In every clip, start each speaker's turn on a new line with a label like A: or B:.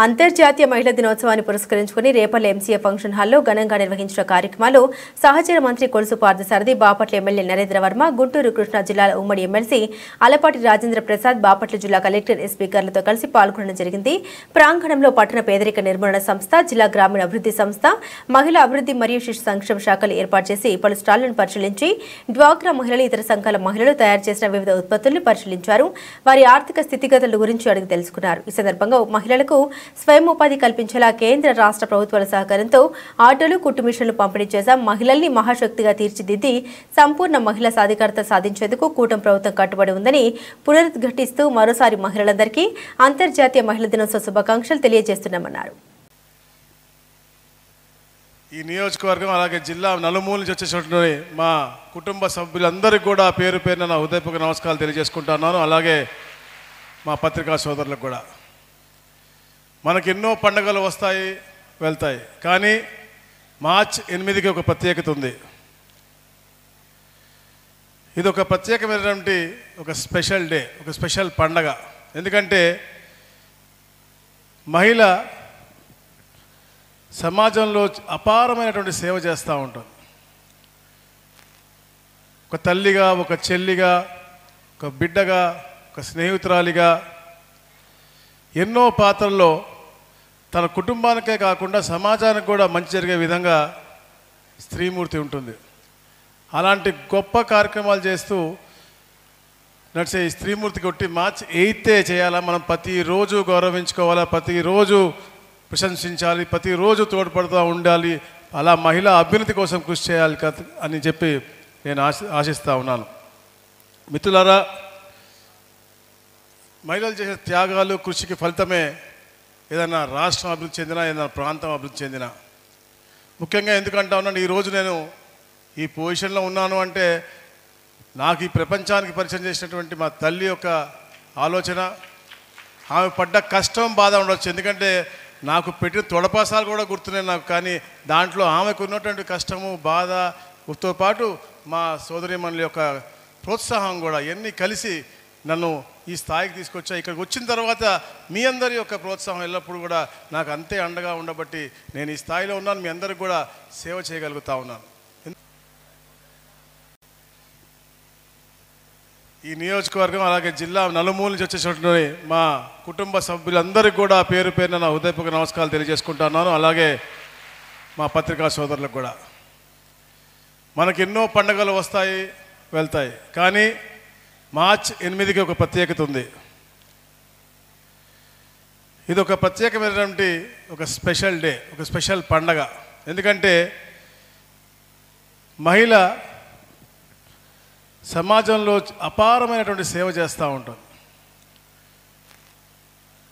A: అంతర్జాతీయ మహిళా దినోత్సవాన్ని పురస్కరించుకుని రేపల్లె ఎంసీఏ ఫంక్షన్ హాల్లో ఘనంగా నిర్వహించిన కార్యక్రమాల్లో సహచర మంత్రి కొలుసు పార్థసారథి, బాపట్ల ఎమ్మెల్యే నరేంద్ర వర్మ, గుంటూరు కృష్ణా జిల్లాల ఉమ్మడి ఎమ్మెల్సీ అలపాటి రాజేంద్ర ప్రసాద్, బాపట్ల జిల్లా కలెక్టర్ స్పీకర్లతో కలిసి పాల్గొనడం జరిగింది. ప్రాంగణంలో పట్టణ పేదరిక నిర్మూలన సంస్థ, జిల్లా గ్రామీణ అభివృద్ధి సంస్థ, మహిళా అభివృద్ధి మరియు శిశు సంక్షేమ శాఖలు ఏర్పాటు చేసి పలు స్టాళ్లను పరిశీలించి డ్వాక్రా మహిళలు, ఇతర సంఘాల మహిళలు తయారు చేసిన వివిధ ఉత్పత్తులను పరిశీలించారు. వారి ఆర్థిక స్థితిగతుల గురించి అడిగి తెలుసుకున్నారు. ఈ సందర్భంగా మహిళలకు స్వయం ఉపాధి కల్పించేలా కేంద్ర రాష్ట్ర ప్రభుత్వాల సహకారంతో ఆటోలు, కుట్టు మిషన్లు పంపిణీ చేశాం. మహిళల్ని మహాశక్తిగా తీర్చిదిద్ది సంపూర్ణ మహిళా సాధికారత సాధించేందుకు కూటమి ప్రభుత్వం కట్టుబడి ఉందని పునరుద్ఘాటిస్తూ మరోసారి మహిళలందరికీ అంతర్జాతీయ మహిళా దినోత్సవ శుభాకాంక్షలు తెలియజేస్తున్నామన్నారు.
B: ఈ నియోజకవర్గం అలాగే జిల్లా నలుమూల నుంచి వచ్చేటువంటి మా కుటుంబ సభ్యులందరికీ కూడా పేరు పేరున నా హృదయపూర్వక నమస్కారాలు తెలియజేసుకుంటున్నాను. అలాగే మా పత్రికా సోదరులకు కూడా. మనకి ఎన్నో పండుగలు వస్తాయి, వెళ్తాయి, కానీ మార్చి 8కి ఒక ప్రత్యేకత ఉంది. ఇది ఒక ప్రత్యేకమైనటువంటి ఒక స్పెషల్ డే, ఒక స్పెషల్ పండగ. ఎందుకంటే మహిళ సమాజంలో అపారమైనటువంటి సేవ చేస్తూ ఉంటుంది. ఒక తల్లిగా, ఒక చెల్లిగా, ఒక బిడ్డగా, ఒక స్నేహితురాలిగా ఎన్నో పాత్రల్లో తన కుటుంబానికే కాకుండా సమాజానికి కూడా మంచి జరిగే విధంగా స్త్రీమూర్తి ఉంటుంది. అలాంటి గొప్ప కార్యక్రమాలు చేస్తూ నడిచే ఈ స్త్రీమూర్తికి ఒకటి మార్చి 8 చేయాలా, మనం ప్రతిరోజు గౌరవించుకోవాలా, ప్రతిరోజు ప్రశంసించాలి, ప్రతిరోజు తోడ్పడుతూ ఉండాలి, అలా మహిళా అభ్యున్నతి కోసం కృషి చేయాలి అని చెప్పి నేను ఆశిస్తూ ఉన్నాను. మిత్రులారా, మహిళలు చేసే త్యాగాలు, కృషికి ఫలితమే ఏదైనా రాష్ట్రం అభివృద్ధి చెందినా, ఏదైనా ప్రాంతం అభివృద్ధి చెందినా. ముఖ్యంగా ఎందుకంటా ఉన్నాను, ఈరోజు నేను ఈ పొజిషన్లో ఉన్నాను అంటే నాకు ఈ ప్రపంచానికి పరిచయం చేసినటువంటి మా తల్లి యొక్క ఆలోచన, ఆమె పడ్డ కష్టం, బాధ ఉండొచ్చు. ఎందుకంటే నాకు పెట్టిన తొడపాసాలు కూడా గుర్తున్నాయి నాకు, కానీ దాంట్లో ఆమెకు ఉన్నటువంటి కష్టము, బాధతో పాటు మా సోదరీమణుల యొక్క ప్రోత్సాహం కూడా ఎన్ని కలిసి నన్ను ఈ స్థాయికి తీసుకొచ్చా. ఇక్కడికి వచ్చిన తర్వాత మీ అందరి యొక్క ప్రోత్సాహం ఎల్లప్పుడూ కూడా నాకు అంతే అండగా ఉండబట్టి నేను ఈ స్థాయిలో ఉన్నాను, మీ అందరికి కూడా సేవ చేయగలుగుతా ఉన్నాను. ఈ నియోజకవర్గం అలాగే జిల్లా నలుమూల నుంచి వచ్చేటువంటి మా కుటుంబ సభ్యులందరికీ కూడా పేరు పేరున నా హృదయపూర్వక నమస్కారాలు తెలియజేసుకుంటున్నాను. అలాగే మా పత్రికా సోదరులకు కూడా. మనకి ఎన్నో పండుగలు వస్తాయి, వెళ్తాయి, కానీ మార్చి 8కి ఒక ప్రత్యేకత ఉంది. ఇది ఒక ప్రత్యేకమైనటువంటి ఒక స్పెషల్ డే, ఒక స్పెషల్ పండగ. ఎందుకంటే మహిళ సమాజంలో అపారమైనటువంటి సేవ చేస్తూ ఉంటుంది.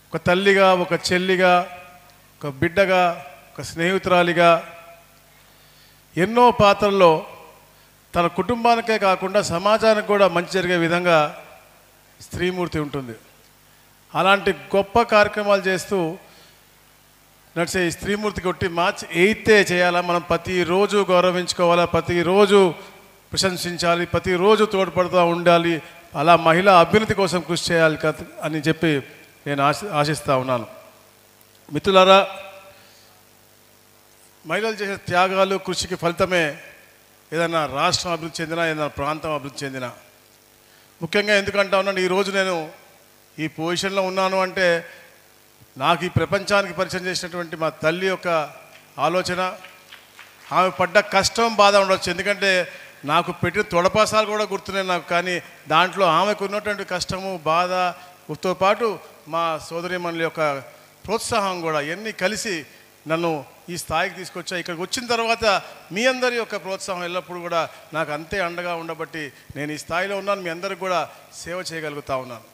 B: ఒక తల్లిగా, ఒక చెల్లిగా, ఒక బిడ్డగా, ఒక స్నేహితురాలిగా ఎన్నో పాత్రల్లో తన కుటుంబానికే కాకుండా సమాజానికి కూడా మంచి జరిగే విధంగా స్త్రీమూర్తి ఉంటుంది. అలాంటి గొప్ప కార్యక్రమాలు చేస్తూ నడిచే ఈ స్త్రీమూర్తికి ఒకటి మార్చి 8 చేయాలా, మనం ప్రతిరోజు గౌరవించుకోవాలా, ప్రతిరోజు ప్రశంసించాలి, ప్రతిరోజు తోడ్పడుతూ ఉండాలి, అలా మహిళా అభ్యున్నతి కోసం కృషి చేయాలి అని చెప్పి నేను ఆశిస్తూ ఉన్నాను. మిత్రులారా, మహిళలు చేసే త్యాగాలు, కృషికి ఫలితమే ఏదైనా రాష్ట్రం అభివృద్ధి చెందినా, ఏదైనా ప్రాంతం అభివృద్ధి చెందినా. ముఖ్యంగా ఎందుకంటా ఉన్నాను, ఈరోజు నేను ఈ పొజిషన్లో ఉన్నాను అంటే నాకు ఈ ప్రపంచానికి పరిచయం చేసినటువంటి మా తల్లి యొక్క ఆలోచన, ఆమె పడ్డ కష్టం, బాధ ఉండొచ్చు. ఎందుకంటే నాకు పెట్టిన తొడపాసాలు కూడా గుర్తున్నాయి నాకు, కానీ దాంట్లో ఆమెకు ఉన్నటువంటి కష్టము, బాధతో పాటు మా సోదరీమణుల యొక్క ప్రోత్సాహం కూడా ఎన్ని కలిసి నన్ను ఈ స్థాయికి తీసుకొచ్చా. ఇక్కడికి వచ్చిన తర్వాత మీ అందరి యొక్క ప్రోత్సాహం ఎల్లప్పుడూ కూడా నాకు అంతే అండగా ఉండబట్టి నేను ఈ స్థాయిలో ఉన్నాను, మీ అందరికి కూడా సేవ చేయగలుగుతా ఉన్నాను.